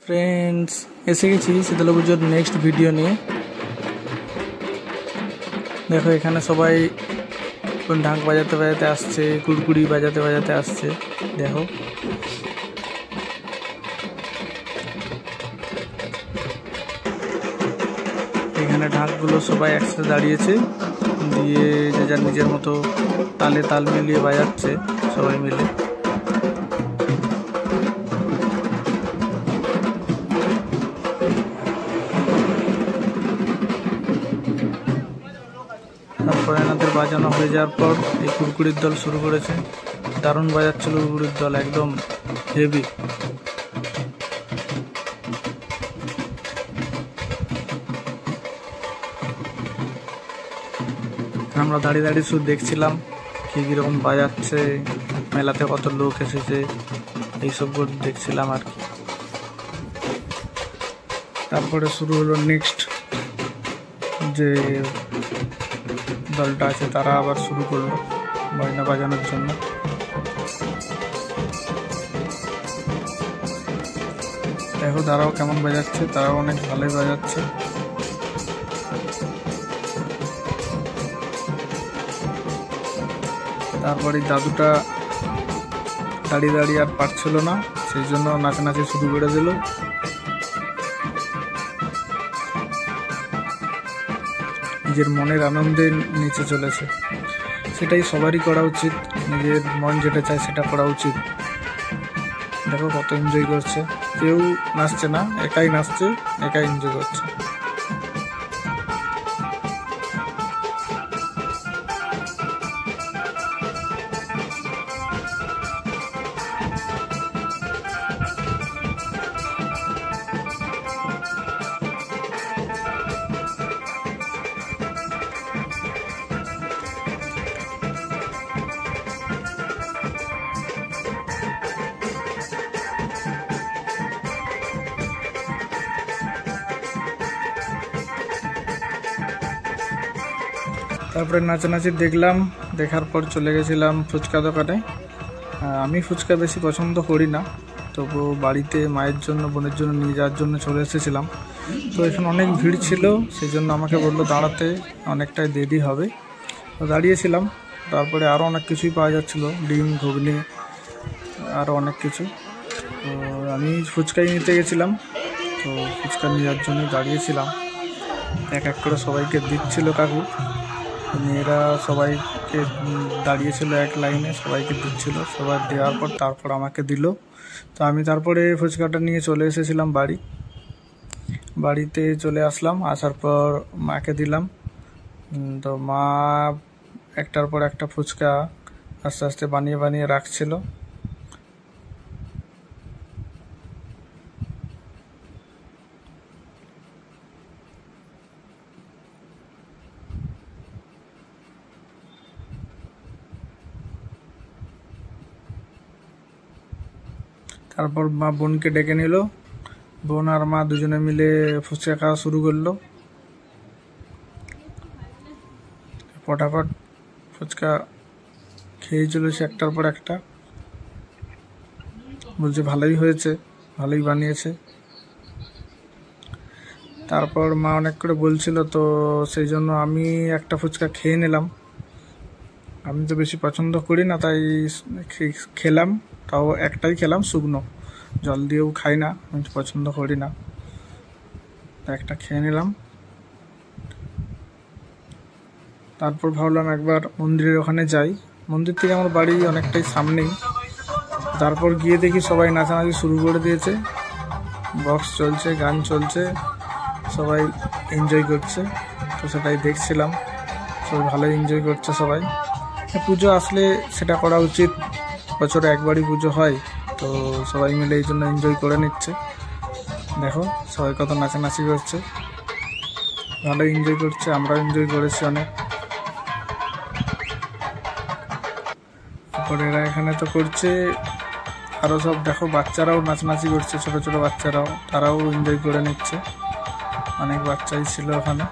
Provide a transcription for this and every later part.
Friends, এসে গেছি শীতলা পুজোর নেক্সট ভিডিও নিয়ে। দেখো এখানে সবাই ঢাক বাজাতে বাজাতে আসছে, কুড়কুড়ি বাজাতে বাজাতে আসছে। দেখো এখানে ঢাকগুলো সবাই একসাথে দাঁড়িয়েছে, দিয়ে যে যার নিজের মতো তালে তাল মিলিয়ে বাজাচ্ছে সবাই মিলে। তারপরে এনাদের বাজানো হয়ে যাওয়ার পর এই কুড়কুড়ির দল শুরু করেছে। দারুণ বাজাচ্ছিল কুড়কুড়ির দল, একদম হেভি। আমরা দাঁড়িয়ে দাঁড়িয়ে শুধু দেখছিলাম কীরকম বাজাচ্ছে, মেলাতে কত লোক এসেছে, এইসব দেখছিলাম আর কি। তারপরে শুরু হলো নেক্সট যে দলটা আছে, তারা আবার শুরু করলো বাজনা বাজানোর জন্য। দেখো তারাও কেমন বাজাচ্ছে, তারাও অনেক ভালোই বাজাচ্ছে। তারপরে দাদুটা দাঁড়িয়ে দাঁড়িয়ে আর পারছিল না, সেই জন্য নাচানাচি শুরু করে দিল। নিজের মনের আনন্দে নিচে চলেছে, সেটাই সবারই করা উচিত। নিজের মন যেটা চায় সেটা করা উচিত। দেখো কত এনজয় করছে, কেউ নাচছে না, একাই নাচছে, একাই এনজয় করছে। তারপরে নাচানাচি দেখলাম, দেখার পর চলে গেছিলাম ফুচকা দোকানে। আমি ফুচকা বেশি পছন্দ করি না, তবু বাড়িতে মায়ের জন্য বোনের জন্য নিয়ে যাওয়ার জন্য চলে এসেছিলাম। তো এখানে অনেক ভিড় ছিল, সেই জন্য আমাকে বললো দাঁড়াতে, অনেকটাই দেরি হবে। তো দাঁড়িয়েছিলাম। তারপরে আরও অনেক কিছুই পাওয়া যাচ্ছিলো, ডিম, ঘুগনি, আরও অনেক কিছু। তো আমি ফুচকাই নিতে গেছিলাম, তো ফুচকা নেওয়ার জন্য দাঁড়িয়েছিলাম। এক এক করে সবাইকে দিচ্ছিল কাকু, মেয়েরা সবাইকে দাঁড়িয়েছিল এক লাইনে, সবাইকে দিচ্ছিল। সবাই দেওয়ার পর তারপর আমাকে দিল। তো আমি তারপরে ফুচকাটা নিয়ে চলে এসেছিলাম বাড়িতে চলে আসলাম। আসার পর মাকে দিলাম। তো মা একটার পর একটা ফুচকা আস্তে আস্তে বানিয়ে বানিয়ে রাখছিল। তারপর মা বোনকে ডেকে নিল, বোন আর মা দুজনে মিলে ফুচকা খাওয়া শুরু করলো। ফটাফট ফুচকা খেয়ে চলেছে একটার পর একটা। বলছে ভালোই হয়েছে, ভালোই বানিয়েছে। তারপর মা অনেক করে বলছিল, তো সেই জন্য আমি একটা ফুচকা খেয়ে নিলাম। আমি তো বেশি পছন্দ করি না, তাই খেলাম। তাও একটাই খেলাম, শুকনো, জল দিয়েও খাই না, আমি পছন্দ করি না, একটা খেয়ে নিলাম। তারপর ভাবলাম একবার মন্দিরের ওখানে যাই, মন্দির থেকে আমার বাড়ি অনেকটাই সামনেই। তারপর গিয়ে দেখি সবাই নাচানাচি শুরু করে দিয়েছে, বক্স চলছে, গান চলছে, সবাই এনজয় করছে। তো সেটাই দেখছিলাম, সবাই ভালোই এনজয় করছে। সবাই পুজো আসলে সেটা করা উচিত, বছরে একবারই পুজো হয়, তো সবাই মিলে এই জন্য এনজয় করে নিচ্ছে। দেখো সবাই কত নাচানাচি করছে, ভালো এনজয় করছে, আমরাও এনজয় করেছি অনেক। তারপরে এরা এখানে তো করছে, আরও সব দেখো বাচ্চারাও নাচানাচি করছে, ছোট ছোট বাচ্চারাও, তারাও এনজয় করে নিচ্ছে। অনেক বাচ্চাই ছিল ওখানে।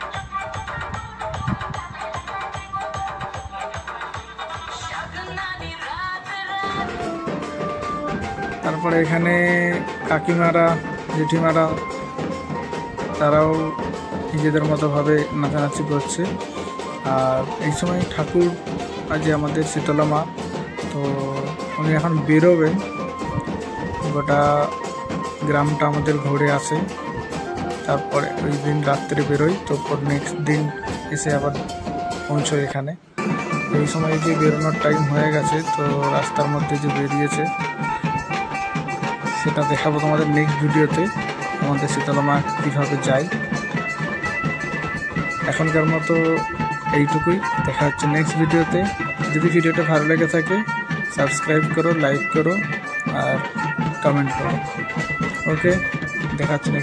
তারপরে এখানে কাকিমারা জেঠিমারা তারাও নিজেদের মতোভাবে নাচানাচি করছে। আর এই সময় ঠাকুর আজ আমাদের শীতলা মা, তো উনি এখন বেরোবেন, গোটা গ্রামটা আমাদের ঘুরে আসে, তারপরে ওই দিন রাত্রে বেরোই, তো নেক্সট দিন এসে আবার পৌঁছয় এখানে। এই সময় যে বেরোনোর টাইম হয়ে গেছে, তো রাস্তার মধ্যে যে বেরিয়েছে সেটা দেখাবো তোমাদের নেক্সট ভিডিওতে, আমাদের শীতলা মা কীভাবে যায়। এখনকার মতো এইটুকুই, দেখা হচ্ছে নেক্সট ভিডিওতে। যদি ভিডিওটা ভালো লেগে থাকে সাবস্ক্রাইব করো, লাইক করো আর কমেন্ট করো। ওকে, দেখা হচ্ছে নেক্সট।